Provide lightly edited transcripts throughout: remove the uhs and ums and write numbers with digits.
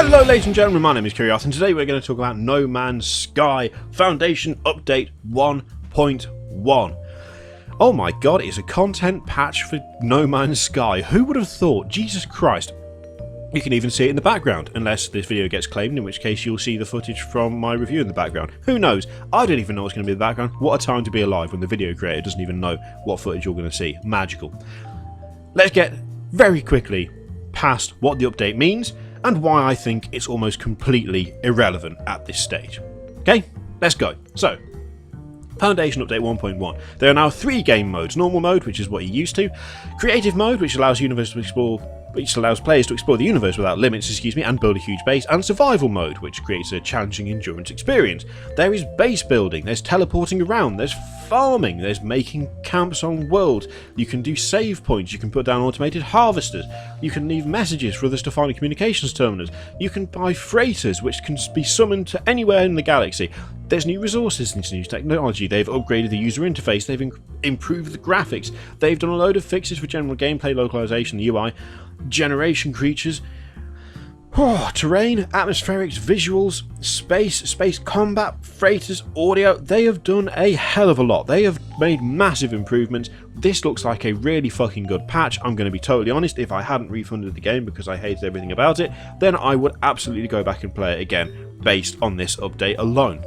Hello ladies and gentlemen, my name is Kiriath and today we're going to talk about No Man's Sky Foundation Update 1.1. Oh my god, it's a content patch for No Man's Sky. Who would have thought? Jesus Christ. You can even see it in the background, unless this video gets claimed, in which case you'll see the footage from my review in the background. Who knows? I don't even know what's going to be in the background. What a time to be alive when the video creator doesn't even know what footage you're going to see. Magical. Let's get very quickly past what the update means and why I think it's almost completely irrelevant at this stage. Okay, let's go. So, Foundation Update 1.1. There are now 3 game modes. Normal mode, which is what you're used to. Creative mode, which allows players to explore the universe without limits, and build a huge base, and survival mode, which creates a challenging endurance experience. There is base building, there's teleporting around, there's farming, there's making camps on worlds, you can do save points, you can put down automated harvesters, you can leave messages for others to find in communications terminals, you can buy freighters which can be summoned to anywhere in the galaxy. There's new resources, there's new technology, they've upgraded the user interface, they've improved the graphics, they've done a load of fixes for general gameplay, localization, the UI, generation creatures, terrain, atmospherics, visuals, space combat, freighters, audio. They have done a hell of a lot. They have made massive improvements. This looks like a really fucking good patch. I'm going to be totally honest, if I hadn't refunded the game because I hated everything about it, then I would absolutely go back and play it again based on this update alone.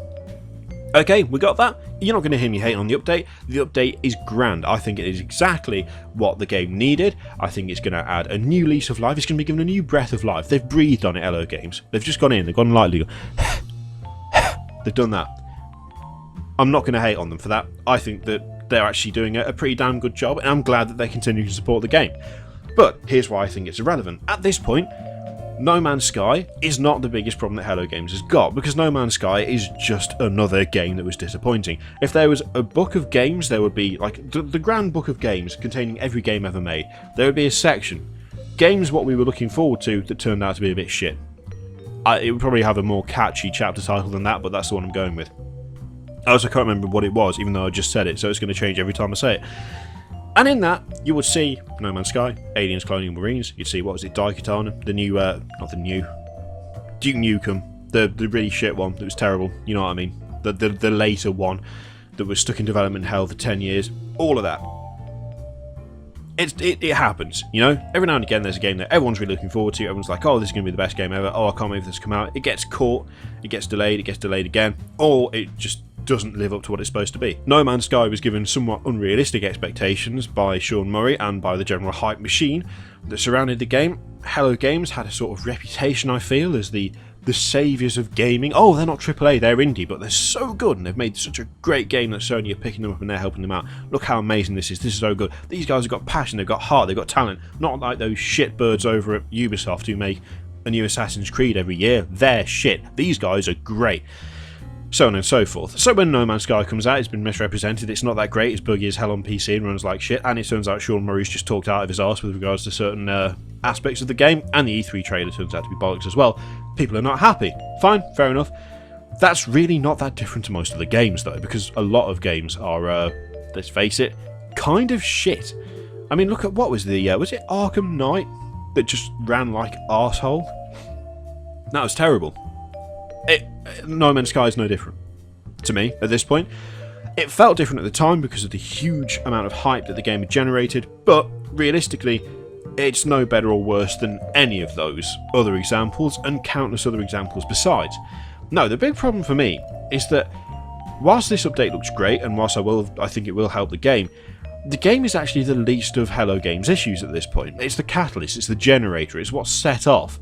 Okay, we got that. You're not going to hear me hate on the update. The update is grand. I think it is exactly what the game needed. I think it's going to add a new lease of life. It's going to be given a new breath of life. They've breathed on it, Hello Games. They've just gone in. They've gone lightly. They've done that. I'm not going to hate on them for that. I think that they're actually doing a pretty damn good job, and I'm glad that they continue to support the game. But here's why I think it's irrelevant. At this point, No Man's Sky is not the biggest problem that Hello Games has got, because No Man's Sky is just another game that was disappointing. If there was a book of games, there would be, like, the grand book of games containing every game ever made. There would be a section. Games what we were looking forward to that turned out to be a bit shit. It would probably have a more catchy chapter title than that, but that's the one I'm going with. I also can't remember what it was, even though I just said it, so it's going to change every time I say it. And in that, you would see No Man's Sky, Aliens Colonial Marines, you'd see, what was it, Daikatana, the new, not the new, Duke Nukem, the really shit one that was terrible, you know what I mean, the later one that was stuck in development hell for 10 years, all of that. It happens, you know, every now and again there's a game that everyone's really looking forward to, everyone's like, oh, this is going to be the best game ever, oh, I can't wait for this to come out, it gets caught, it gets delayed again, or it just doesn't live up to what it's supposed to be. No Man's Sky was given somewhat unrealistic expectations by Sean Murray and by the general hype machine that surrounded the game. Hello Games had a sort of reputation, I feel, as the saviours of gaming. Oh, they're not AAA, they're indie, but they're so good and they've made such a great game that Sony are picking them up and they're helping them out. Look how amazing this is so good. These guys have got passion, they've got heart, they've got talent. Not like those shitbirds over at Ubisoft who make a new Assassin's Creed every year. They're shit. These guys are great. So on and so forth. So when No Man's Sky comes out, it's been misrepresented, it's not that great, it's buggy as hell on PC and runs like shit, and it turns out Sean Murray's just talked out of his arse with regards to certain aspects of the game, and the E3 trailer turns out to be bollocks as well. People are not happy. Fine, fair enough. That's really not that different to most of the games though, because a lot of games are, let's face it, kind of shit. I mean, look at, what was the, was it Arkham Knight that just ran like arsehole? That was terrible. No Man's Sky is no different to me at this point. It felt different at the time because of the huge amount of hype that the game had generated, but realistically, it's no better or worse than any of those other examples and countless other examples besides. No, the big problem for me is that whilst this update looks great, and whilst I think it will help the game is actually the least of Hello Games' issues at this point. It's the catalyst, it's the generator, it's what set off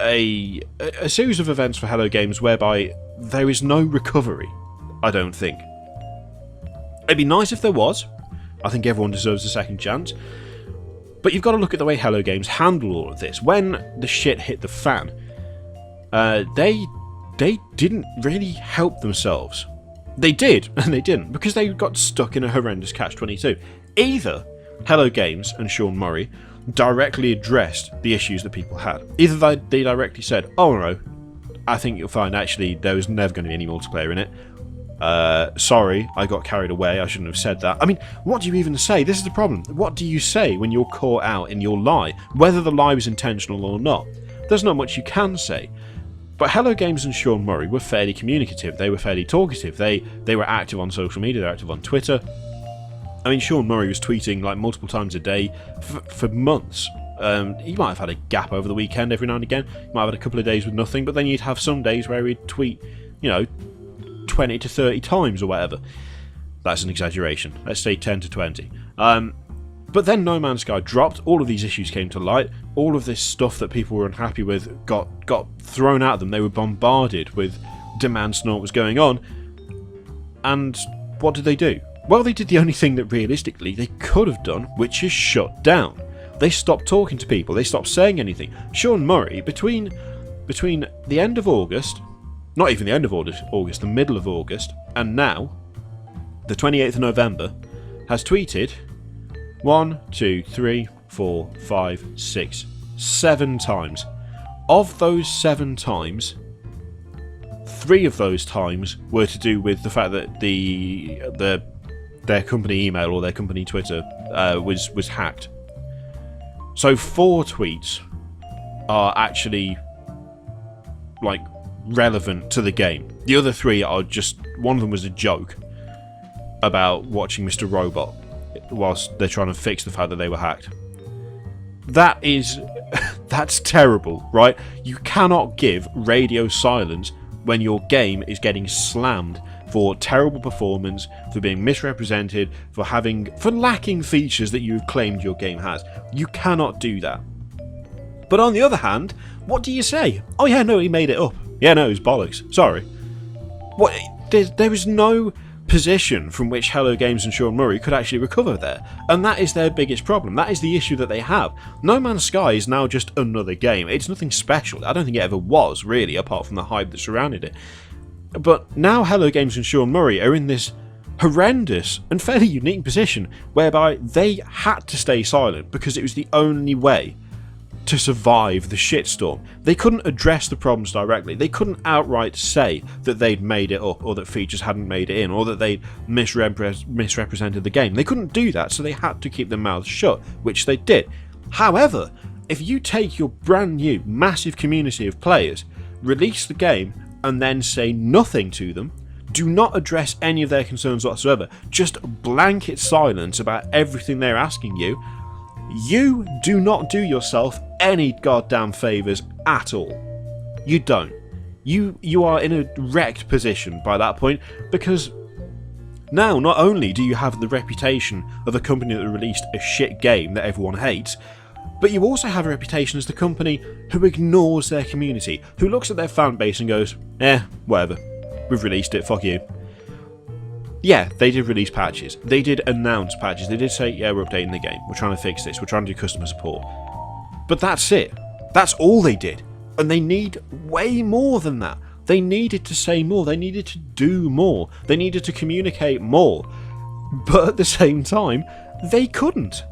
a series of events for Hello Games whereby there is no recovery, I don't think. It'd be nice if there was. I think everyone deserves a second chance. But you've got to look at the way Hello Games handled all of this. When the shit hit the fan, they didn't really help themselves. They did, and they didn't, because they got stuck in a horrendous catch-22. Either Hello Games and Sean Murray directly addressed the issues that people had. Either they directly said, oh no, I think you'll find actually there was never going to be any multiplayer in it. Sorry, I got carried away, I shouldn't have said that. I mean, what do you even say? This is the problem. What do you say when you're caught out in your lie? Whether the lie was intentional or not. there's not much you can say. But Hello Games and Sean Murray were fairly communicative. They were fairly talkative. They were active on social media. They're active on Twitter. I mean, Sean Murray was tweeting like multiple times a day for months. He might have had a gap over the weekend every now and again. He might have had a couple of days with nothing, but then you'd have some days where he'd tweet, 20 to 30 times or whatever. That's an exaggeration. Let's say 10 to 20. But then No Man's Sky dropped, all of these issues came to light, all of this stuff that people were unhappy with got thrown at them. They were bombarded with demands to know what was going on. And what did they do? Well, they did the only thing that realistically they could have done, which is shut down. They stopped talking to people, they stopped saying anything. Sean Murray, between the end of August, not even the end of August, the middle of August, and now, the 28th of November, has tweeted 1, 2, 3, 4, 5, 6, 7 times. Of those 7 times, 3 of those times were to do with the fact that their company email or their company Twitter was hacked. So 4 tweets are actually like relevant to the game. The other 3 are just, one of them was a joke about watching Mr. Robot whilst they're trying to fix the fact that they were hacked. That's terrible, right? You cannot give radio silence when your game is getting slammed for terrible performance, for being misrepresented, for lacking features that you've claimed your game has. You cannot do that. But on the other hand, what do you say? Oh yeah, no, he made it up. Yeah, no, it was bollocks. Sorry. What? There was no position from which Hello Games and Sean Murray could actually recover there, and that is their biggest problem. That is the issue that they have. No Man's Sky is now just another game. It's nothing special. I don't think it ever was, really, apart from the hype that surrounded it. But now Hello Games and Sean Murray are in this horrendous and fairly unique position whereby they had to stay silent because it was the only way to survive the shitstorm. They couldn't address the problems directly. They couldn't outright say that they'd made it up or that features hadn't made it in or that they'd misrepresented the game. They couldn't do that, so they had to keep their mouths shut, which they did. However, if you take your brand new massive community of players, release the game and then say nothing to them, do not address any of their concerns whatsoever, just blanket silence about everything they're asking you, you do not do yourself any goddamn favours at all. You don't. You are in a wrecked position by that point, because now not only do you have the reputation of a company that released a shit game that everyone hates, but you also have a reputation as the company who ignores their community, who looks at their fan base and goes, whatever, we've released it, fuck you. Yeah, they did release patches. They did announce patches. They did say, yeah, we're updating the game. We're trying to fix this. We're trying to do customer support. But that's it. That's all they did. And they need way more than that. They needed to say more. They needed to do more. They needed to communicate more. But at the same time, they couldn't.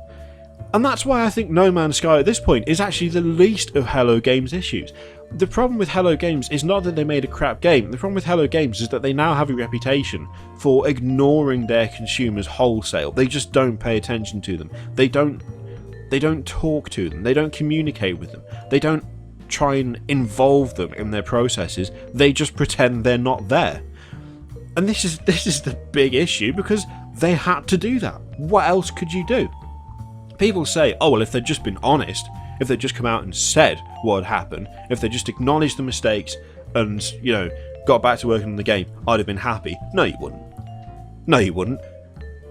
And that's why I think No Man's Sky at this point is actually the least of Hello Games' issues. The problem with Hello Games is not that they made a crap game. The problem with Hello Games is that they now have a reputation for ignoring their consumers wholesale. They just don't pay attention to them. They don't talk to them. They don't communicate with them. They don't try and involve them in their processes. They just pretend they're not there. And this is the big issue, because they had to do that. What else could you do? People say, oh well, if they'd just been honest, if they'd just come out and said what had happened, if they just acknowledged the mistakes and, got back to working on the game, I'd have been happy. No, you wouldn't. No, you wouldn't.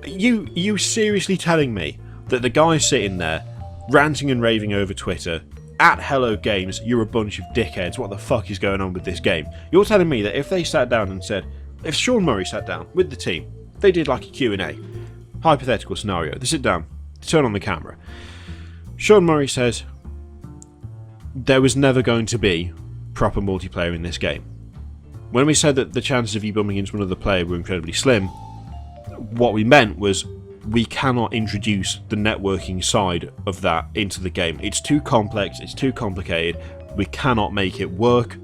You seriously telling me that the guy sitting there, ranting and raving over Twitter, at Hello Games, you're a bunch of dickheads, what the fuck is going on with this game? You're telling me that if they sat down and said, if Sean Murray sat down with the team, they did like a Q&A, hypothetical scenario, they sit down, turn on the camera, Sean Murray says, there was never going to be proper multiplayer in this game. When we said that the chances of you bumping into another player were incredibly slim, what we meant was we cannot introduce the networking side of that into the game. It's too complex, it's too complicated, we cannot make it work.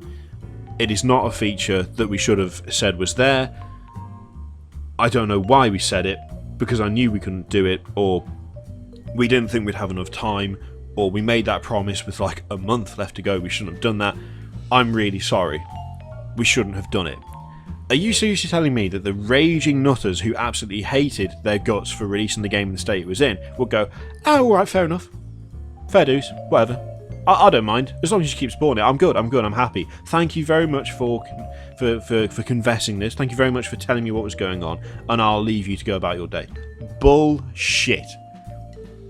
It is not a feature that we should have said was there. I don't know why we said it, because I knew we couldn't do it, or we didn't think we'd have enough time, or we made that promise with like a month left to go, we shouldn't have done that. I'm really sorry. We shouldn't have done it. Are you seriously telling me that the raging nutters who absolutely hated their guts for releasing the game in the state it was in would go, oh, alright, fair enough. Fair dues, whatever. I don't mind. As long as you keep supporting it, I'm good, I'm happy. Thank you very much for confessing this. Thank you very much for telling me what was going on, and I'll leave you to go about your day. Bullshit.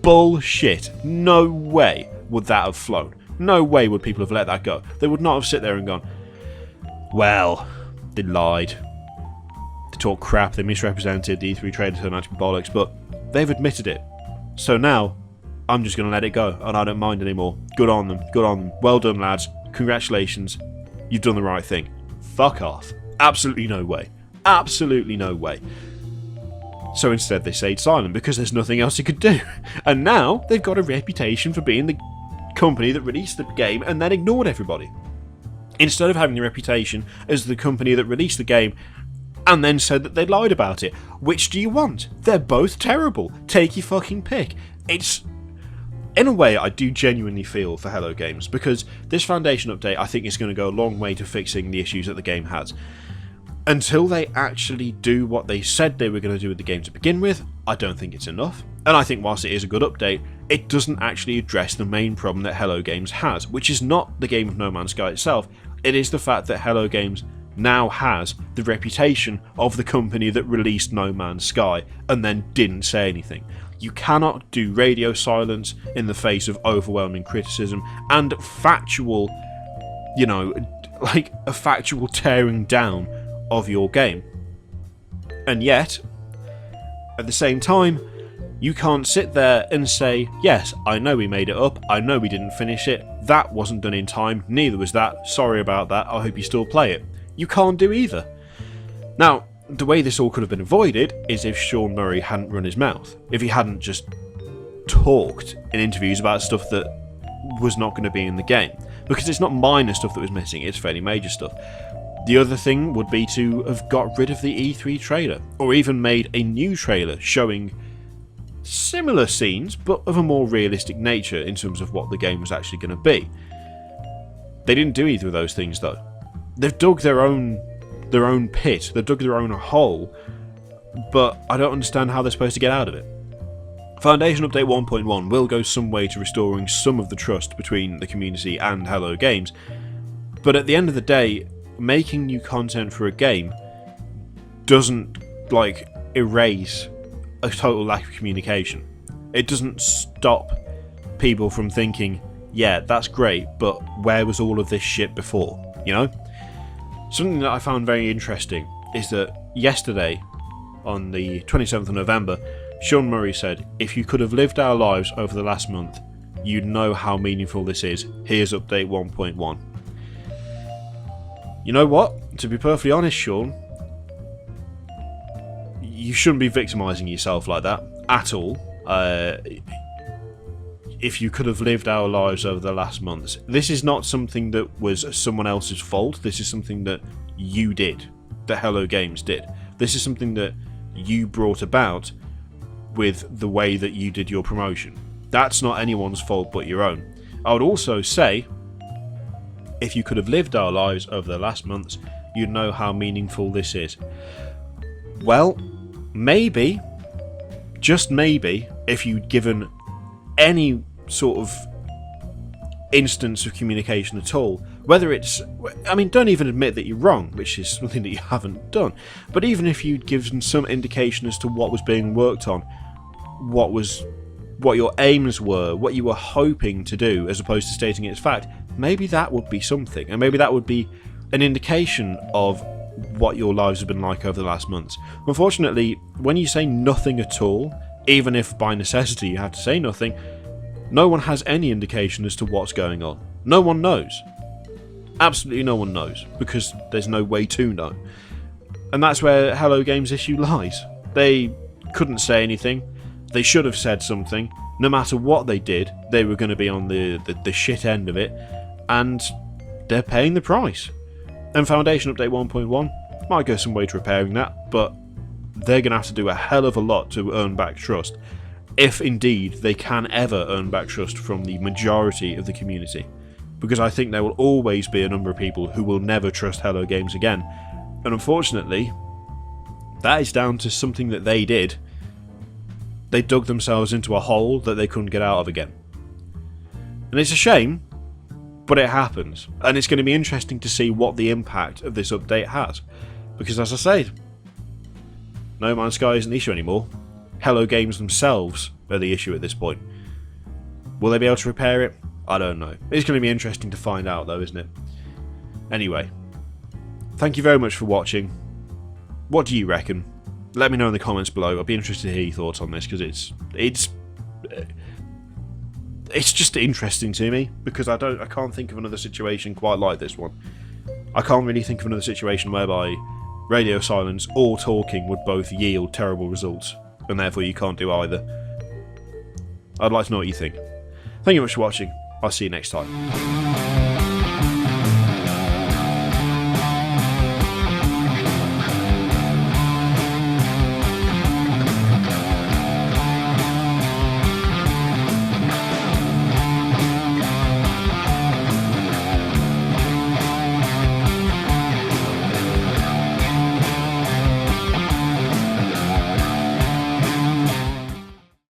Bullshit. No way would that have flown. No way would people have let that go. They would not have sit there and gone, well, they lied. They talked crap, they misrepresented, the E3 trailer turned out to be bollocks, but they've admitted it. So now, I'm just going to let it go, and I don't mind anymore. Good on them, good on them. Well done, lads. Congratulations. You've done the right thing. Fuck off. Absolutely no way. Absolutely no way. So instead they stayed silent because there's nothing else they could do. And now they've got a reputation for being the company that released the game and then ignored everybody. Instead of having the reputation as the company that released the game and then said that they lied about it. Which do you want? They're both terrible. Take your fucking pick. It's... In a way, I do genuinely feel for Hello Games, because this Foundation update I think is going to go a long way to fixing the issues that the game has. Until they actually do what they said they were going to do with the game to begin with, I don't think it's enough. And I think whilst it is a good update, it doesn't actually address the main problem that Hello Games has, which is not the game of No Man's Sky itself, it is the fact that Hello Games now has the reputation of the company that released No Man's Sky and then didn't say anything. You cannot do radio silence in the face of overwhelming criticism and factual, you know, like a factual tearing down of your game. And yet, at the same time, you can't sit there and say, yes, I know we made it up, I know we didn't finish it, that wasn't done in time, neither was that, sorry about that, I hope you still play it. You can't do either. Now, the way this all could have been avoided is if Sean Murray hadn't run his mouth. If he hadn't just talked in interviews about stuff that was not going to be in the game. Because it's not minor stuff that was missing, it's fairly major stuff. The other thing would be to have got rid of the E3 trailer, or even made a new trailer showing similar scenes, but of a more realistic nature in terms of what the game was actually going to be. They didn't do either of those things though. They've dug their own pit, they've dug their own hole, but I don't understand how they're supposed to get out of it. Foundation Update 1.1 will go some way to restoring some of the trust between the community and Hello Games, but at the end of the day, making new content for a game doesn't, like, erase a total lack of communication. It doesn't stop people from thinking, yeah, that's great, but where was all of this shit before, you know? Something that I found very interesting is that yesterday, on the 27th of November, Sean Murray said, if you could have lived our lives over the last month, you'd know how meaningful this is. Here's update 1.1. You know what? To be perfectly honest, Sean, you shouldn't be victimising yourself like that at all. If you could have lived our lives over the last months. This is not something that was someone else's fault. This is something that you did, that Hello Games did. This is something that you brought about with the way that you did your promotion. That's not anyone's fault but your own. I would also say, if you could have lived our lives over the last months, you'd know how meaningful this is. Well, maybe, just maybe, if you'd given any sort of instance of communication at all, whether it's, I mean, don't even admit that you're wrong, which is something that you haven't done, but even if you'd given some indication as to what was being worked on, what your aims were, what you were hoping to do, as opposed to stating it as fact, maybe that would be something, and maybe that would be an indication of what your lives have been like over the last months. Unfortunately, when you say nothing at all, even if by necessity you have to say nothing, no one has any indication as to what's going on. No one knows. Absolutely no one knows, because there's no way to know. And that's where Hello Games' issue lies. They couldn't say anything. They should have said something. No matter what they did, they were going to be on the shit end of it, and they're paying the price. And Foundation Update 1.1 might go some way to repairing that, but they're going to have to do a hell of a lot to earn back trust. if indeed they can ever earn back trust from the majority of the community. Because I think there will always be a number of people who will never trust Hello Games again. And unfortunately, that is down to something that they did. They dug themselves into a hole that they couldn't get out of again. And it's a shame, but it happens. And it's going to be interesting to see what the impact of this update has. Because as I said, No Man's Sky isn't the issue anymore. Hello Games themselves are the issue at this point. Will they be able to repair it? I don't know. It's going to be interesting to find out though, isn't it? Anyway, thank you very much for watching. What do you reckon? Let me know in the comments below. I'd be interested to hear your thoughts on this, because it's just interesting to me, because I can't think of another situation quite like this one. I can't really think of another situation whereby radio silence or talking would both yield terrible results, and therefore you can't do either. I'd like to know what you think. Thank you very much for watching. I'll see you next time.